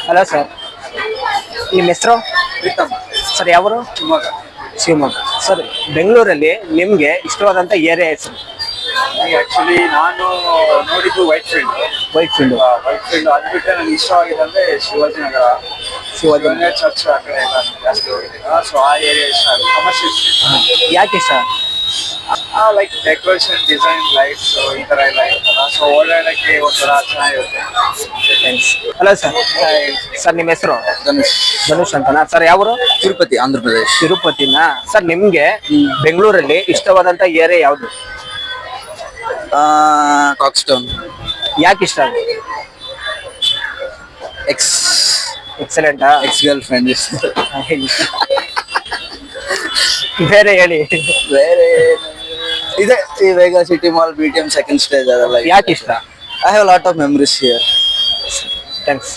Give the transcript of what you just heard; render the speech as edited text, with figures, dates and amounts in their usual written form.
Hello sir, ನಿಮ್ಮ ಹೆಸರು sir? ಯಾವರು? ಶಿವಮೊಗ್ಗ. ಶಿವಮೊಗ್ಗ. ಸರ್, ಬೆಂಗಳೂರಲ್ಲಿ ನಿಮಗೆ ಇಷ್ಟವಾದಂಥ ಏರಿಯಾ ಹೆಸರು? ಆಕ್ಚುಲಿ ನಾನು ನೋಡಿದ್ದು Whitefield. Whitefield. Whitefield ಅದ್ಬಿಟ್ಟರೆ ನನಗೆ ಇಷ್ಟವಾಗಿದ್ದು ಅಂದ್ರೆ ಶಿವಾಜಿನಗರ. ಶಿವಾಜಿನಗರ ಚರ್ಚ್ ಆ ಕಡೆ ಎಲ್ಲ ನಾನು ಜಾಸ್ತಿ ಹೋಗಿದ್ದೀನಿ. ಸೊ ಆ ಏರಿಯಾ ಇಷ್ಟ ಆಗುತ್ತೆ. ಕಮರ್ಷಿಯಲ್ ಯಾಕೆ ಇಷ್ಟ? ಲೈಕ್ ಡೆಕೋರೇಷನ್, ಡಿಸೈನ್, ಲೈಟ್ಸ್ ಈ ತರ ಎಲ್ಲ ಇರುತ್ತಲ್ಲ. ಸೊ ಓಡಾಡಕ್ಕೆ ಒಂಥರ ಚೆನ್ನಾಗಿರುತ್ತೆ. ಥ್ಯಾಂಕ್ಸ್. Hello sir. ಸರ್, ನಿಮ್ಮ ಹೆಸರು? ಧನುಷ್. ಧನುಷ್ ಅಂತನಾ ಸರ್? ಯಾವರು? ತಿರುಪತಿ, ಆಂಧ್ರ ಪ್ರದೇಶ್. ತಿರುಪತಿನ. ಸರ್, ನಿಮ್ಗೆ ಬೆಂಗಳೂರಲ್ಲಿ ಇಷ್ಟವಾದಂತ ಏರಿಯಾ ಯಾವುದು? ಕಾಕ್ಸ್ಟೌನ್. ಯಾಕೆ ಇಷ್ಟ ಅದು? ಎಕ್ಸ್ ಎಕ್ಸಲೆಂಟಾ? Ex girlfriend. ಬೇರೆ ಹೇಳಿ. ಬೇರೆ ಇದೆ ಈ Vega City Mall, BTM second stage ಅದೆಲ್ಲ. ಯಾಕೆ ಇಷ್ಟ? I have lot of memories here. Thanks.